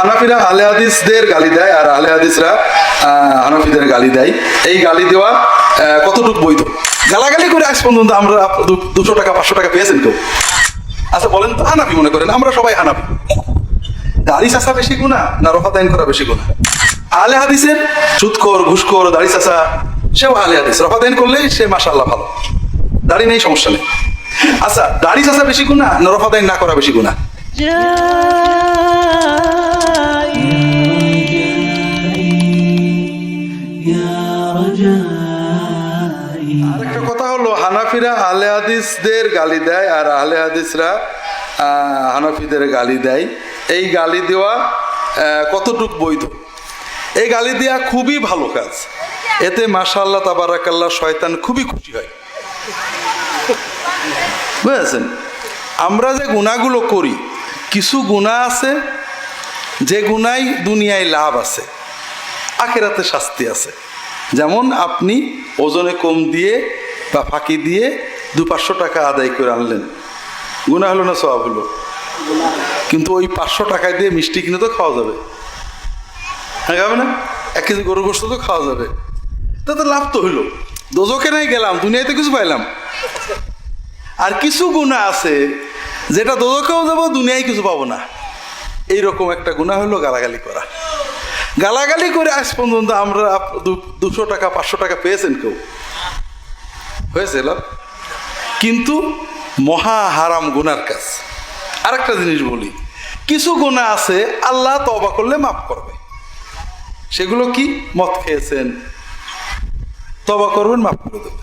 হানাফিরা আহলে হাদিসদের গালি দেয় আর আহলে হাদিসরা হানাফিদের গালি দেয়। এই গালি দেওয়া কতটুকু বৈধ? গালাগালি করে আজ পর্যন্ত আমরা 200 টাকা 500 টাকা পেয়েছেন কেউ? আচ্ছা বলেন তো, হানাফি মনে করেন, আমরা সবাই হানাফি, দাড়ি চাষা বেশি গুনাহ না রফা দাইন করা বেশি গুনাহ? আহলে হাদিসের সুদখোর ঘুষখোর দাড়ি চাষা সেও আহলে হাদিস, রফা দাইন করলে সে মাশাআল্লাহ ভালো, দাড়ি নেই সমস্যা নেই। আচ্ছা দাড়ি চাষা বেশি গুনাহ না রফা দাইন না করা বেশি গুনাহ? আরেকটা কথা হলো, হানাফিরা আহলে হাদিসদের গালি দেয় আর আহলে হাদিসরা হানাফিদের গালি দেয়। এই গালি দেওয়া কতটুকু বৈধ? এই গালি দেওয়া খুবই ভালো কাজ, এতে মাশাআল্লাহ তাবারাকাল্লাহ শয়তান খুবই খুশি হয়, বুঝেছেন? আমরা যে গুনাহগুলো করি, কিছু গুনাহ আছে যে গুনায় দুনিয়ায় লাভ আছে, আখিরাতে শাস্তি আছে। যেমন আপনি ওজনে কম দিয়ে বা ফাঁকি দিয়ে 200-500 টাকা আদায় করে আনলেন, গুনাহ হলো না সওয়াব হলো? কিন্তু ওই 500 টাকা দিয়ে মিষ্টি কিনে তো খাওয়া যাবে, হ্যাঁ খাবে না? 1 কেজি গরুর গোশত তো খাওয়া যাবে, তাতে লাভ তো হইলো, দোজকে নাই গেলাম, দুনিয়াতে কিছু পাইলাম। আর কিছু গুনাহ আছে যেটা দোজকেও যাবো, দুনিয়ায় কিছু পাবো না, এইরকম একটা গুনাহ হলো গালাগালি করা। গালাগালি করে আজ পর্যন্ত আমরা 200 টাকা 500 টাকা পেয়েছেন কেউ? হয়েছে লাভ? কিন্তু মহা হারাম গুনার কাজ। আরেকটা জিনিস বলি, কিছু গুনাহ আছে আল্লাহ তওবা করলে মাফ করবে, সেগুলো কি? মদ খেয়েছেন, তওবা করবেন মাফ করে দেবে।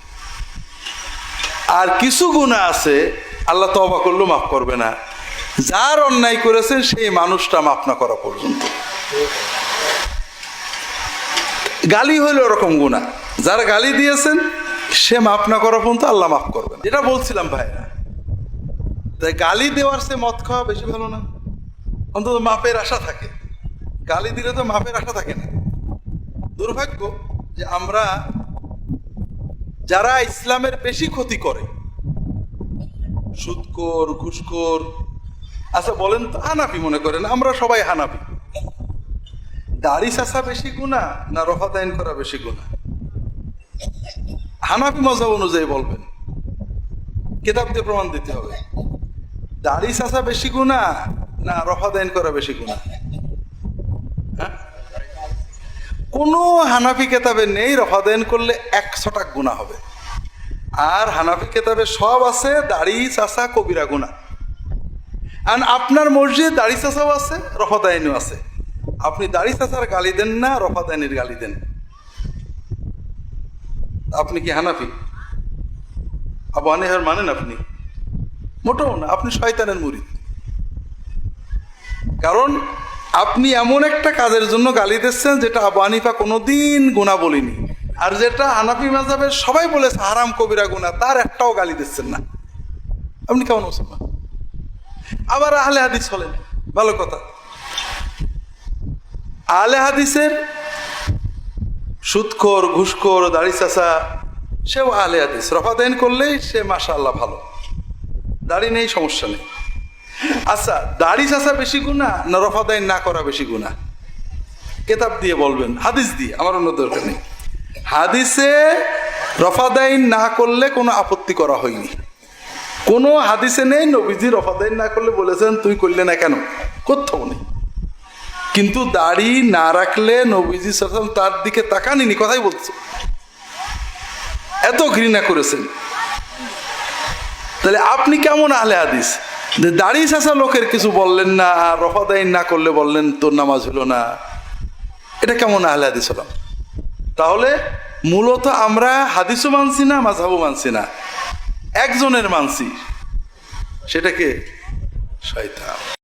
আর কিছু গুনাহ আছে আল্লাহ তওবা করলেও মাফ করবে না, যার অন্যায় করেছেন সেই মানুষটা মাফ না করা পর্যন্ত। গালি হইলো এরকম গুনাহ, যারা গালি দিয়েছেন সে মাফ না করা পর্যন্ত আল্লাহ মাফ করবে না। যেটা বলছিলাম ভাইরা, তাই গালি দেওয়ার সে মদ খাওয়া বেশি ভালো না? অন্তত মাপের আশা থাকে, গালি দিলে তো মাপের আশা থাকে না। দুর্ভাগ্য যে আমরা যারা ইসলামের বেশি ক্ষতি করে, সুদখোর ঘুষখোর, আচ্ছা বলেন তো, হানাফি মনে করেন, আমরা সবাই হানাফি, দাড়ি চাষা বেশি গুনাহ না রফা দাইন করা বেশি গুনাহ? হানাফি মযহাব অনুযায়ী বলবেন, কিতাব দিয়ে প্রমাণ দিতে হবে, দাড়ি চাষা বেশি গুনাহ না রফা দাইন করা বেশি গুনাহ? হ্যাঁ, কোনো হানাফি কেতাবে নেই রফা দাইন করলে 100 টাকা গুনাহ হবে, আর হানাফি কেতাবে সব আছে দাড়ি চাষা কবিরা গুনাহ। আর আপনার মসজিদে দাড়ি চাষাও আছে, রফা দাইনও আছে, আপনি দাড়ি চাষার গালি দেন না, রফা দাইনের গালি দেন, আপনি কি হানাফি? আবু হানিফার মানেন আপনি? মোটেও না, আপনি শয়তানের মুরিদ। কারণ আপনি এমন একটা কাজের জন্য গালি দিচ্ছেন যেটা আবু হানিফা কোনোদিন গুনাহ বলিনি, আর যেটা হানাফি মাযহাবের সবাই বলেছে হারাম কবিরা গুনাহ, তার একটাও গালি দিচ্ছেন না। আপনি কেমন মুসলমান? আবার আহলে হাদিস হলেন, ভালো কথা। আহলে হাদিসের সুদখোর ঘুষখোর দাড়ি চাষা সেও আহলে হাদিস, রফা দাইন করলেই সে মাশাআল্লাহ ভালো, দাড়ি নেই সমস্যা নেই। আচ্ছা দাড়ি চাষা বেশি গুনাহ না রফা দাইন না করা বেশি গুনাহ? কিতাব দিয়ে বলবেন, হাদিস দিয়ে, আমার অন্য দরকার নেই। হাদিসে রফা দাইন না করলে কোনো আপত্তি করা হয়নি, কোনো হাদিসে নেই নবীজি রফা দাইন না করলে বলেছেন তুই করলে না কেন, কোথাও নেই। কিন্তু দাড়ি না রাখলে নবীজি সাল্লাল্লাহু আলাইহি ওয়াসাল্লাম তার দিকে তাকাননি, কথাই বলছে, এত ঘৃণা করেছেন। তাহলে আপনি কেমন আহলে হাদিস যে দাড়ি চাষা লোকের কিছু বললেন না, আর রফা দাইন না করলে বললেন তোর নামাজ হলো না? এটা কেমন আহলে হাদিস হলাম? তাহলে মূলত আমরা হাদিসও মানছি না, মাযহাবও মানছি না, একজনের মানছি, সেটাকে শয়তান।